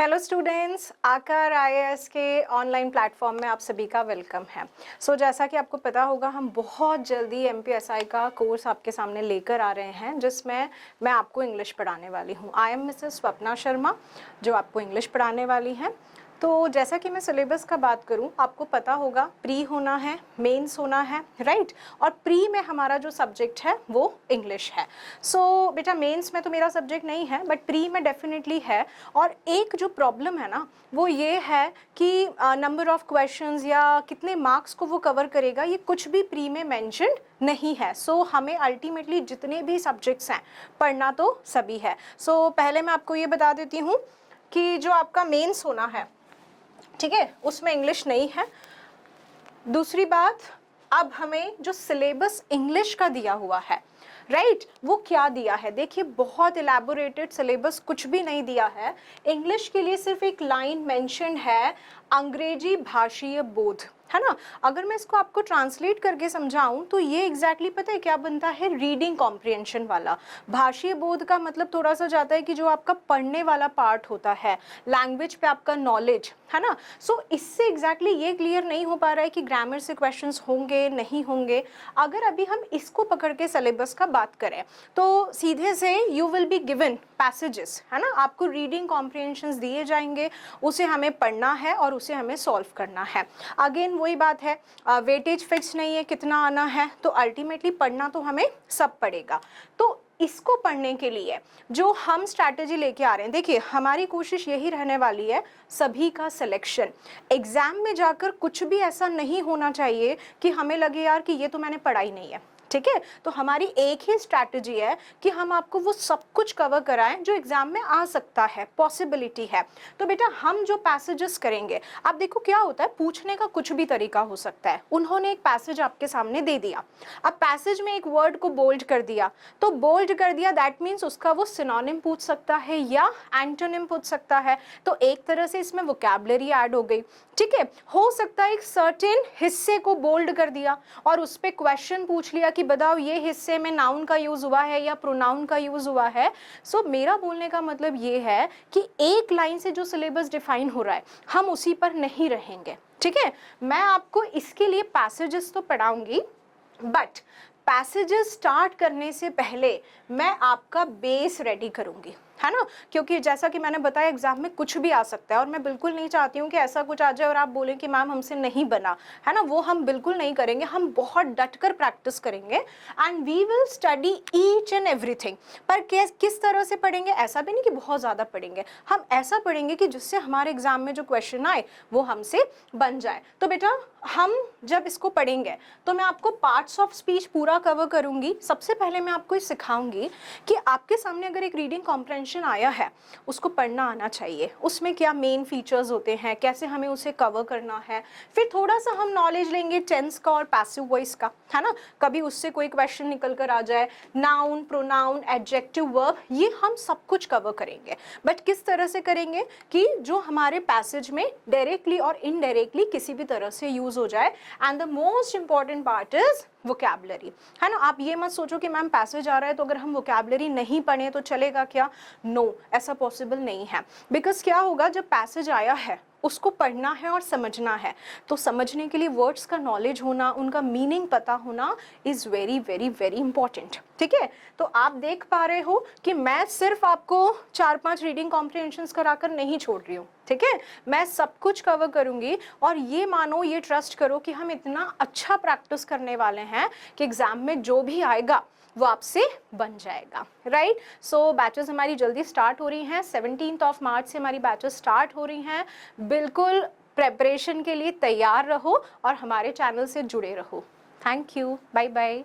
Hello students, आकर IAS के online platform में आप सभी का वेलकम है। जैसा कि आपको पता होगा, हम बहुत जल्दी एमपीएसआई का कोर्स आपके सामने लेकर आ रहे हैं, जिसमें मैं आपको इंग्लिश पढ़ाने वाली हूँ। I am Mrs Swapna Sharma, जो आपको इंग्लिश पढ़ाने वाली हैं। तो जैसा कि मैं सिलेबस का बात करूं, आपको पता होगा प्री होना है, मेंस होना है, राइट। और प्री में हमारा जो सब्जेक्ट है वो इंग्लिश है। बेटा मेंस में तो मेरा सब्जेक्ट नहीं है, बट प्री में डेफिनेटली है। और एक जो प्रॉब्लम है ना, वो ये है कि नंबर ऑफ क्वेश्चंस या कितने मार्क्स को वो कवर करेगा, ये कुछ भी प्री में मेंशन्ड नहीं है। हमें अल्टीमेटली जितने भी सब्जेक्ट्स हैं पढ़ना तो सभी है। पहले मैं आपको ये बता देती हूँ कि जो आपका मेंस होना है, ठीक है, उसमें इंग्लिश नहीं है। दूसरी बात, अब हमें जो सिलेबस इंग्लिश का दिया हुआ है, राइट, वो क्या दिया है? देखिए, बहुत इलैबोरेटेड सिलेबस कुछ भी नहीं दिया है। इंग्लिश के लिए सिर्फ एक लाइन मेंशन है, अंग्रेजी भाषीय बोध, है ना। अगर मैं इसको आपको ट्रांसलेट करके समझाऊं तो ये एग्जैक्टली पता है क्या बनता है? रीडिंग कॉम्प्रिहेंशन वाला। भाषीय बोध का मतलब थोड़ा सा जाता है कि जो आपका पढ़ने वाला पार्ट होता है, लैंग्वेज पे आपका नॉलेज, है ना। इससे एग्जैक्टली ये क्लियर नहीं हो पा रहा है कि ग्रामर से क्वेश्चंस होंगे नहीं होंगे। अगर अभी हम इसको पकड़ के सिलेबस का बात करें तो सीधे से you will be given passages, है ना। आपको रीडिंग कॉम्प्रिहेंशंस दिए जाएंगे, उसे हमें पढ़ना है और उसे हमें सॉल्व करना है। अगेन वही बात है, वेटेज फिक्स नहीं है कितना आना है, तो अल्टीमेटली पढ़ना तो हमें सब पड़ेगा। तो इसको पढ़ने के लिए जो हम स्ट्रैटेजी लेके आ रहे हैं, देखिए हमारी कोशिश यही रहने वाली है, सभी का सिलेक्शन। एग्जाम में जाकर कुछ भी ऐसा नहीं होना चाहिए कि हमें लगे यार कि ये तो मैंने पढ़ा ही नहीं है, ठीक है। तो हमारी एक ही स्ट्रैटेजी है कि हम आपको वो सब कुछ कवर कराएं जो एग्जाम में आ सकता है, पॉसिबिलिटी है। तो बेटा हम जो पैसेजेस करेंगे, आप देखो क्या होता है, पूछने का कुछ भी तरीका हो सकता है। उन्होंने एक पैसेज आपके सामने दे दिया, अब पैसेज में एक वर्ड को बोल्ड कर दिया, तो बोल्ड कर दिया दैट मीन्स उसका वो सिनोनिम पूछ सकता है या एंटोनिम पूछ सकता है। तो एक तरह से इसमें वोकैबुलरी ऐड हो गई, ठीक है। हो सकता है एक सर्टेन हिस्से को बोल्ड कर दिया और उस पर क्वेश्चन पूछ लिया कि बताओ ये हिस्से में नाउन का यूज हुआ है या प्रोनाउन का यूज हुआ है। मेरा बोलने का मतलब ये है कि एक लाइन से जो सिलेबस डिफाइन हो रहा है, हम उसी पर नहीं रहेंगे, ठीक है। मैं आपको इसके लिए पैसेजेस तो पढ़ाऊंगी, बट पैसेजेस स्टार्ट करने से पहले मैं आपका बेस रेडी करूंगी, है ना। क्योंकि जैसा कि मैंने बताया, एग्जाम में कुछ भी आ सकता है और मैं बिल्कुल नहीं चाहती हूँ कि ऐसा कुछ आ जाए और आप बोलें कि मैम हमसे नहीं बना, है ना। वो हम बिल्कुल नहीं करेंगे, हम बहुत डटकर प्रैक्टिस करेंगे and we will study each and everything. पर किस तरह से पढ़ेंगे? ऐसा भी नहीं कि बहुत ज़्यादा पढ़ेंगे, हम ऐसा पढ़ेंगे कि जिससे हमारे एग्जाम में जो क्वेश्चन आए वो हमसे बन जाए। तो बेटा हम जब इसको पढ़ेंगे तो मैं आपको पार्ट्स ऑफ स्पीच पूरा कवर करूंगी। सबसे पहले मैं आपको सिखाऊंगी कि आपके सामने अगर एक रीडिंग कॉम्प्रिहेंशन आया है, उसको पढ़ना आना चाहिए, उसमें क्या मेन फीचर्स होते हैं, कैसे हमें उसे कवर करना है। फिर थोड़ा सा हम नॉलेज लेंगे टेंस का और पैसिव वॉइस का, है ना। कभी उससे कोई क्वेश्चन निकल कर आ जाए, नाउन, प्रोनाउन, एडजेक्टिव, वर्ब, ये हम सब कुछ कवर करेंगे। बट किस तरह से करेंगे कि जो हमारे पैसेज में डायरेक्टली और इनडायरेक्टली किसी भी तरह से यूज हो जाए। And the most important part is vocabulary, है ना। आप ये मत सोचो कि मैम पैसेज आ रहा है तो अगर हम वोकैबुलरी नहीं पढ़े तो चलेगा क्या? नो, ऐसा पॉसिबल नहीं है। बिकॉज क्या होगा, जब पैसेज आया है उसको पढ़ना है और समझना है, तो समझने के लिए वर्ड्स का नॉलेज होना, उनका मीनिंग पता होना is very very very important, ठीक है। तो आप देख पा रहे हो कि मैं सिर्फ आपको 4-5 रीडिंग कॉम्प्रिहेंशंस कराकर नहीं छोड़ रही हूँ, ठीक है। मैं सब कुछ कवर करूंगी और ये मानो, ये ट्रस्ट करो कि हम इतना अच्छा प्रैक्टिस करने वाले हैं कि एग्जाम में जो भी आएगा वो आपसे बन जाएगा, राइट। बैचेस हमारी जल्दी स्टार्ट हो रही हैं, 17 मार्च से हमारी बैचेस स्टार्ट हो रही हैं। बिल्कुल प्रेपरेशन के लिए तैयार रहो और हमारे चैनल से जुड़े रहो। Thank you, bye bye.